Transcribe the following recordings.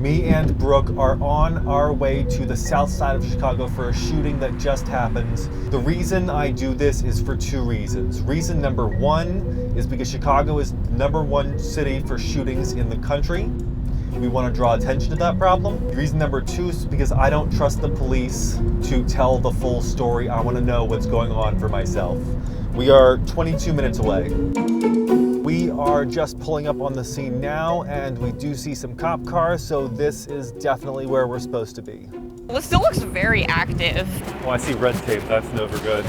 Me and Brooke are on our way to the south side of Chicago for a shooting that just happened. The reason I do this is for two reasons. Reason number one is because Chicago is the #1 city for shootings in the country. We want to draw attention to that problem. Reason number two is because I don't trust the police to tell the full story. I want to know what's going on for myself. We are 22 minutes away. We are just pulling up on the scene now, and we do see some cop cars, so this is definitely where we're supposed to be. Well, it still looks very active. Oh, I see red tape. That's never good.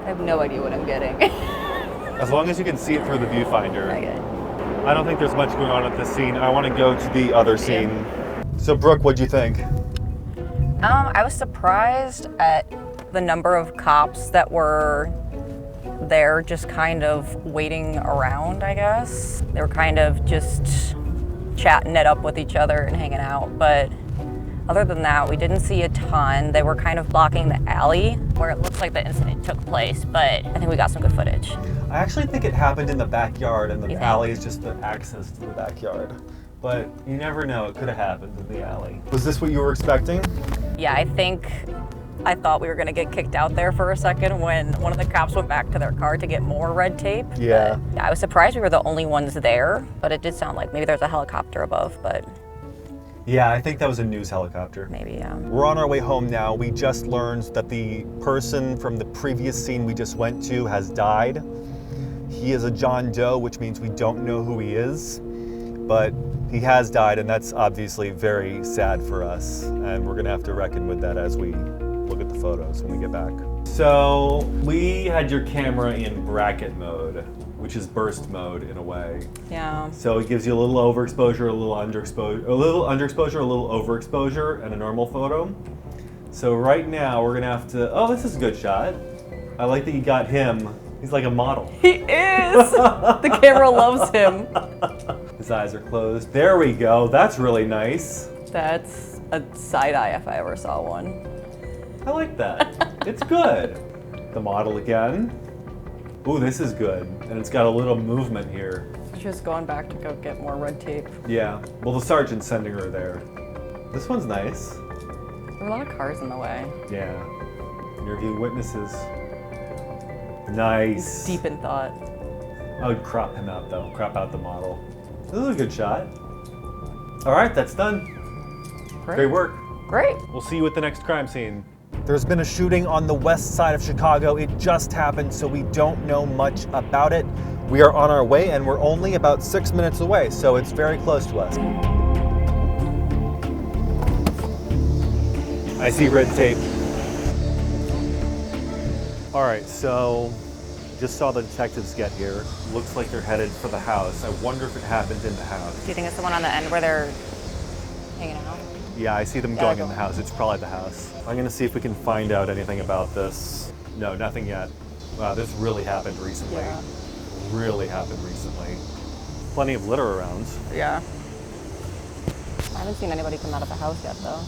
I have no idea what I'm getting. As long as you can see it through the viewfinder. Okay. I don't think there's much going on at this scene. I want to go to the other scene. So, Brooke, what'd you think? I was surprised at the number of cops that were there just kind of waiting around, I guess. They were kind of just chatting it up with each other and hanging out, but other than that, we didn't see a ton. They were kind of blocking the alley where it looks like the incident took place, but I think we got some good footage. I actually think it happened in the backyard, and the alley is just the access to the backyard. But you never know, it could have happened in the alley. Was this what you were expecting? Yeah, I thought we were gonna get kicked out there for a second when one of the cops went back to their car to get more red tape. Yeah. But I was surprised we were the only ones there, but it did sound like maybe there's a helicopter above, but. Yeah, I think that was a news helicopter. Maybe, yeah. We're on our way home now. We just learned that the person from the previous scene we just went to has died. He is a John Doe, which means we don't know who he is, but he has died, and that's obviously very sad for us, and we're gonna have to reckon with that as we look at the photos when we get back. So we had your camera in bracket mode, which is burst mode in a way. Yeah. So it gives you a little overexposure, a little underexposure, a little overexposure, and a normal photo. So right now we're gonna have to, oh, this is a good shot. I like that you got him. He's like a model. He is! The camera loves him. His eyes are closed. There we go. That's really nice. That's a side eye if I ever saw one. I like that. It's good. The model again. Ooh, this is good. And it's got a little movement here. Just going back to go get more red tape. Yeah. Well, the sergeant's sending her there. This one's nice. There are a lot of cars in the way. Yeah. Interview witnesses. Nice. Deep in thought. I would crop him out though. Crop out the model. This is a good shot. All right, that's done. Great work. Great. We'll see you at the next crime scene. There's been a shooting on the west side of Chicago. It just happened, so we don't know much about it. We are on our way, and we're only about 6 minutes away, so it's very close to us. I see red tape. All right, so just saw the detectives get here. Looks like they're headed for the house. I wonder if it happened in the house. Do you think it's the one on the end where they're hanging out? Yeah, I see them going in the house. It's probably the house. I'm gonna see if we can find out anything about this. No, nothing yet. Wow, this really happened recently. Yeah. Really happened recently. Plenty of litter around. Yeah. I haven't seen anybody come out of the house yet, though.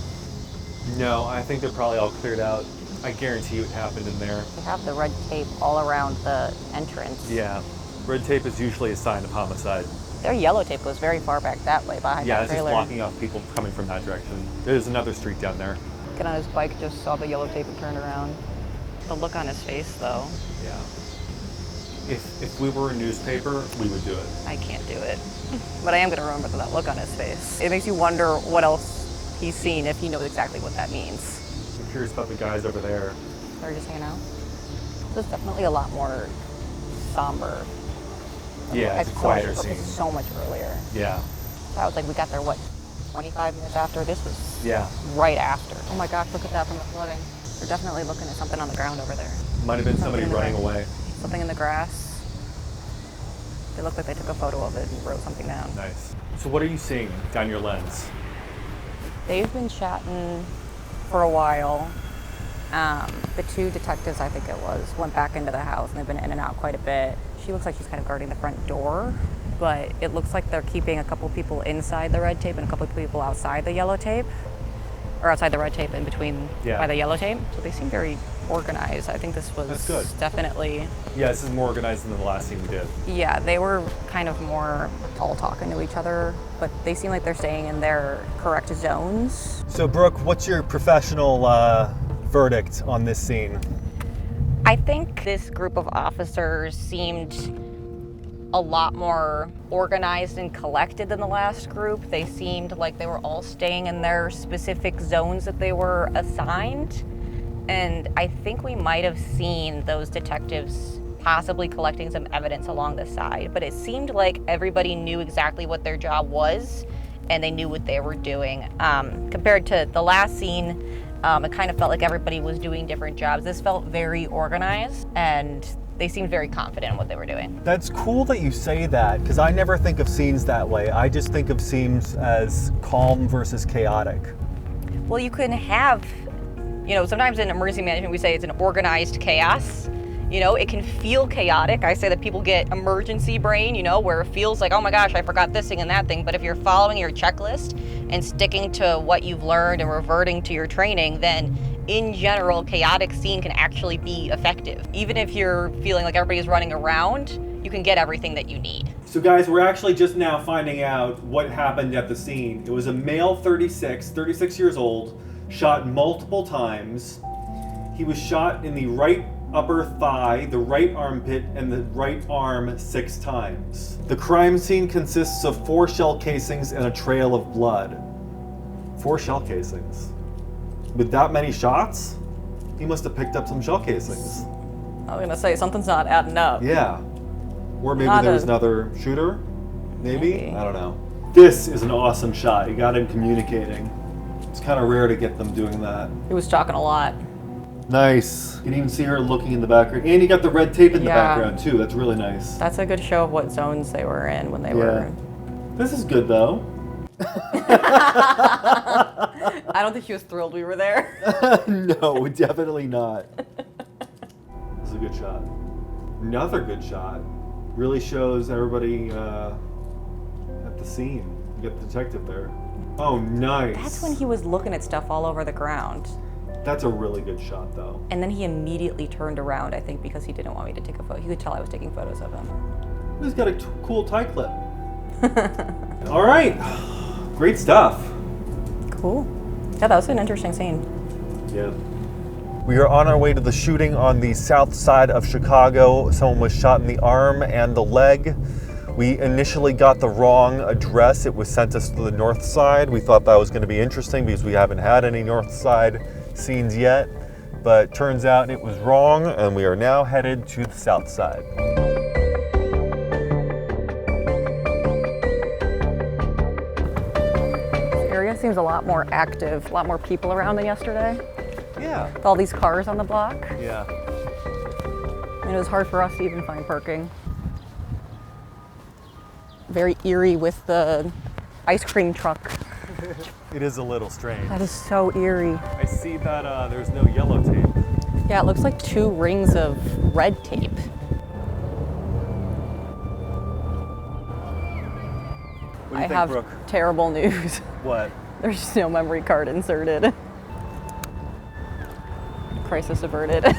No, I think they're probably all cleared out. I guarantee you it happened in there. They have the red tape all around the entrance. Yeah. Red tape is usually a sign of homicide. Their yellow tape was very far back that way behind Yeah, that it's just trailer. blocking off people coming from that direction. There's another street down there. Get on his bike, just saw the yellow tape and turned around. The look on his face, though. Yeah. If we were a newspaper, we would do it. I can't do it. But I am going to remember that look on his face. It makes you wonder what else he's seen if he knows exactly what that means. I'm curious about the guys over there. They're just hanging out. This is definitely a lot more somber. Yeah, it's a quieter scene. So much earlier. Yeah. So I was like, we got there, what, 25 minutes after? This was right after. Oh my gosh, look at that from the flooding. They're definitely looking at something on the ground over there. Might have been somebody running away. Something in the grass. They look like they took a photo of it and wrote something down. Nice. So what are you seeing down your lens? They've been chatting for a while. The two detectives, I think it was, went back into the house and they've been in and out quite a bit. She looks like she's kind of guarding the front door, but it looks like they're keeping a couple people inside the red tape and a couple people outside the yellow tape, or outside the red tape in between by the yellow tape. So they seem very organized. I think this was That's good. definitely, Yeah, this is more organized than the last scene we did. yeah, they were kind of more all talking to each other, but they seem like they're staying in their correct zones. So Brooke, what's your professional verdict on this scene? I think this group of officers seemed a lot more organized and collected than the last group. They seemed like they were all staying in their specific zones that they were assigned. And I think we might have seen those detectives possibly collecting some evidence along the side, but it seemed like everybody knew exactly what their job was and they knew what they were doing. Compared to the last scene, it kind of felt like everybody was doing different jobs. This felt very organized and they seemed very confident in what they were doing. That's cool that you say that, because I never think of scenes that way. I just think of scenes as calm versus chaotic. Well, you can have, sometimes in emergency management we say it's an organized chaos. It can feel chaotic. I say that people get emergency brain, where it feels like, oh my gosh, I forgot this thing and that thing. But if you're following your checklist and sticking to what you've learned and reverting to your training, then in general, chaotic scene can actually be effective. Even if you're feeling like everybody's running around, you can get everything that you need. So guys, we're actually just now finding out what happened at the scene. It was a male 36 years old, shot multiple times. He was shot in the right upper thigh, the right armpit, and the right arm 6 times. The crime scene consists of 4 shell casings and a trail of blood. 4 shell casings. With that many shots, he must have picked up some shell casings. I was gonna say, something's not adding up. Yeah. Or maybe Not there was a- another shooter? Maybe? Maybe. I don't know. This is an awesome shot. You got him communicating. It's kind of rare to get them doing that. He was talking a lot. Nice. You can even see her looking in the background. And you got the red tape in the Yeah. background too. That's really nice. That's a good show of what zones they were in when they were. This is good though. I don't think she was thrilled we were there. No, definitely not. This is a good shot. Another good shot. Really shows everybody at the scene. You get the detective there. Oh, nice. That's when he was looking at stuff all over the ground. That's a really good shot though. And then he immediately turned around, I think, because he didn't want me to take a photo. He could tell I was taking photos of him. He's got a cool tie clip. All right. Great stuff. Cool. Yeah, that was an interesting scene. Yeah. We are on our way to the shooting on the south side of Chicago. Someone was shot in the arm and the leg. We initially got the wrong address. It was sent us to the north side. We thought that was going to be interesting because we haven't had any north side scenes yet. But turns out it was wrong, and we are now headed to the south side. This area seems a lot more active, a lot more people around than yesterday. Yeah. With all these cars on the block. Yeah. And it was hard for us to even find parking. Very eerie with the ice cream truck. It is a little strange. That is so eerie. I see that there's no yellow tape. Yeah, it looks like 2 rings of red tape. What do you I think, have Brooke? terrible news. What? There's no memory card inserted. Crisis averted. I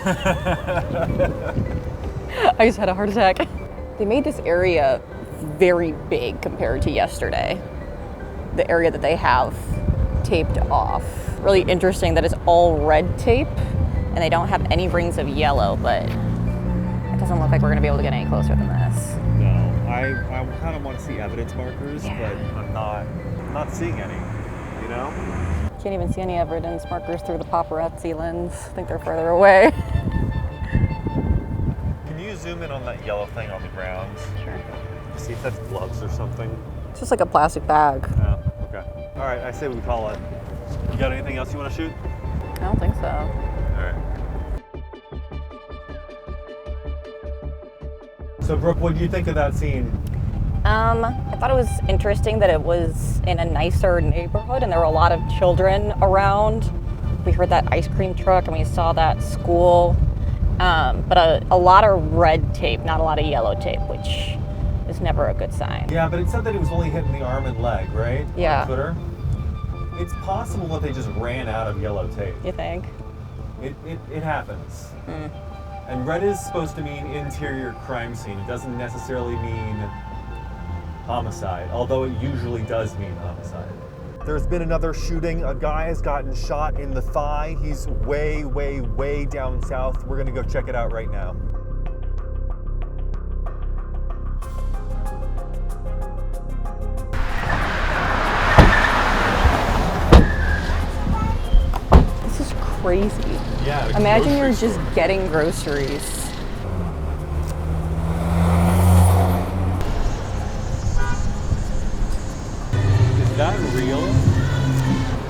just had a heart attack. They made this area very big compared to yesterday. The area that they have taped off. Really interesting that it's all red tape and they don't have any rings of yellow, but it doesn't look like we're gonna be able to get any closer than this. No, I kind of want to see evidence markers, Yeah. but I'm not seeing any, you know? Can't even see any evidence markers through the paparazzi lens. I think they're further away. Can you zoom in on that yellow thing on the ground? Sure. See if that's gloves or something? It's just like a plastic bag. Oh, okay. All right, I say we call it. You got anything else you want to shoot? I don't think so. All right. So Brooke, what do you think of that scene? I thought it was interesting that it was in a nicer neighborhood and there were a lot of children around. We heard that ice cream truck and we saw that school. But a lot of red tape, not a lot of yellow tape, which is never a good sign. Yeah, but it said that he was only hitting the arm and leg, right? Yeah. On Twitter. It's possible that they just ran out of yellow tape. You think? It happens. And red is supposed to mean interior crime scene. It doesn't necessarily mean homicide, although it usually does mean homicide. There's been another shooting. A guy has gotten shot in the thigh. He's way, way, way down south. We're gonna go check it out right now. This is crazy. Yeah. Imagine you're just getting groceries. Is that real?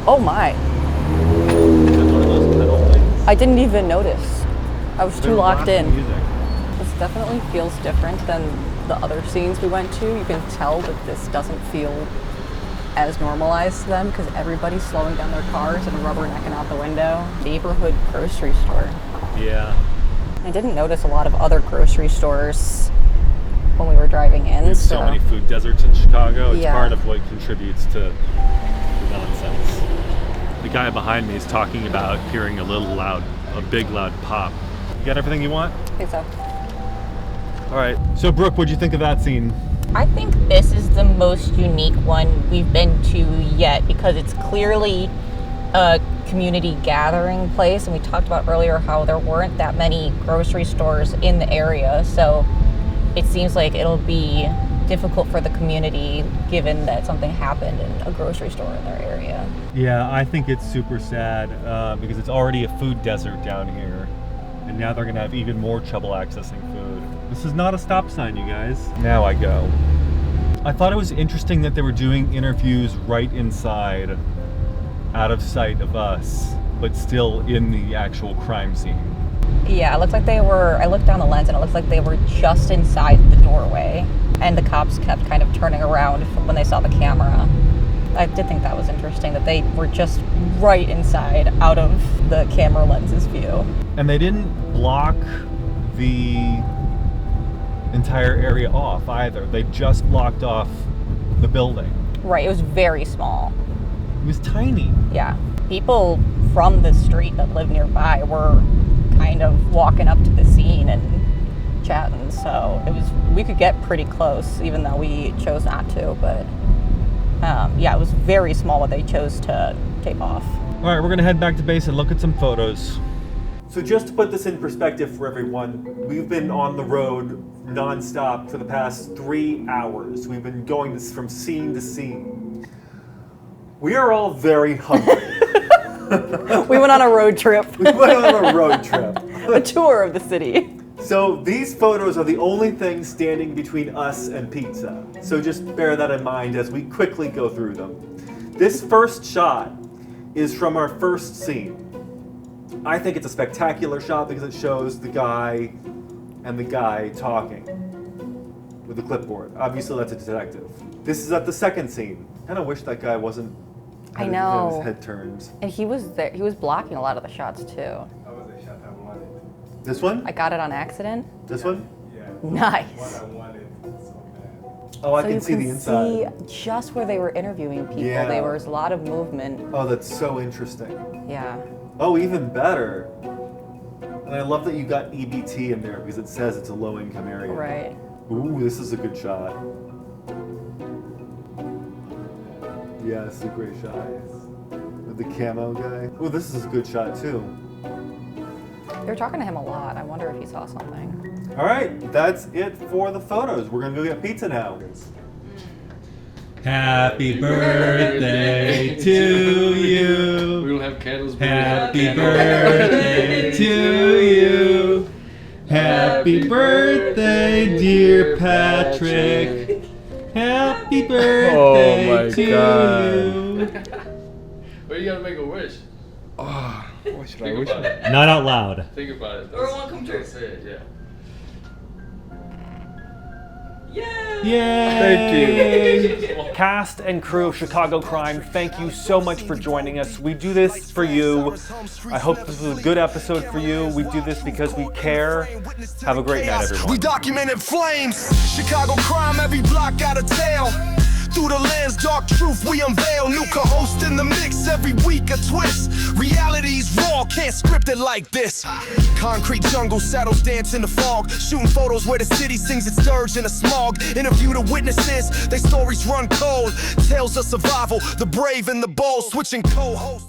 Oh my. Is it one of those pedal things? I didn't even notice. I was too They're locked in. blasting music. This definitely feels different than the other scenes we went to. You can tell that this doesn't feel as normalized to them because everybody's slowing down their cars and rubbernecking out the window. Neighborhood grocery store. Yeah. I didn't notice a lot of other grocery stores when we were driving in. There's so many food deserts in Chicago. It's Yeah. part of what contributes to the nonsense. The guy behind me is talking about hearing a big loud pop. You got everything you want? I think so. All right. So Brooke, what'd you think of that scene? I think this is the most unique one we've been to yet because it's clearly a community gathering place, and we talked about earlier how there weren't that many grocery stores in the area, so it seems like it'll be difficult for the community given that something happened in a grocery store in their area. Yeah, I think it's super sad because it's already a food desert down here, and now they're gonna have even more trouble accessing food. This is not a stop sign, you guys. Now I go. I thought it was interesting that they were doing interviews right inside, out of sight of us, but still in the actual crime scene. Yeah, it looked like I looked down the lens and it looked like they were just inside the doorway, and the cops kept kind of turning around when they saw the camera. I did think that was interesting that they were just right inside, out of the camera lens's view. And they didn't block the entire area off either. They just blocked off the building. Right, it was very small. It was tiny. Yeah. People from the street that live nearby were kind of walking up to the scene and chatting, so we could get pretty close even though we chose not to, but yeah, it was very small what they chose to tape off. All right, we're gonna head back to base and look at some photos. So just to put this in perspective for everyone, we've been on the road nonstop for the past 3 hours. We've been going from scene to scene. We are all very hungry. We went on a road trip. We went on a road trip. A tour of the city. So these photos are the only thing standing between us and pizza. So just bear that in mind as we quickly go through them. This first shot is from our first scene. I think it's a spectacular shot because it shows the guy and the guy talking with the clipboard. Obviously that's a detective. This is at the second scene. I kind of wish that guy wasn't I know. his head turned. And he was there. He was blocking a lot of the shots too. That was a shot I wanted. This one? I got it on accident. This one? Yeah. Nice. What I wanted so bad. Oh, I So can you see the inside. see just where they were interviewing people. Yeah. There was a lot of movement. Oh, that's so interesting. Yeah. Oh, even better. And I love that you got EBT in there because it says it's a low-income area. Right. Ooh, this is a good shot. Yeah, this is a great shot. With the camo guy. Oh, this is a good shot too. They were talking to him a lot. I wonder if he saw something. All right, that's it for the photos. We're gonna go get pizza now. Happy birthday to you. We will have candles. Happy birthday to you. Happy birthday, dear Patrick. Happy birthday to you. But you gotta make a wish. Oh, what should I Think wish? about it. Not out loud. Think about it. Or one come true. Don't say it, yeah. Yay! Cast and crew of Chicago Crime, thank you so much for joining us. We do this for you. I hope this was a good episode for you. We do this because we care. Have a great night, everyone. We documented flames, Chicago crime, every block out of town. Through the lens, dark truth we unveil. New co-host in the mix, every week a twist. Reality's raw, can't script it like this. Concrete jungle, saddles dance in the fog. Shooting photos where the city sings its dirge in the smog. Interview the witnesses, their stories run cold. Tales of survival, the brave and the bold, switching co-hosts.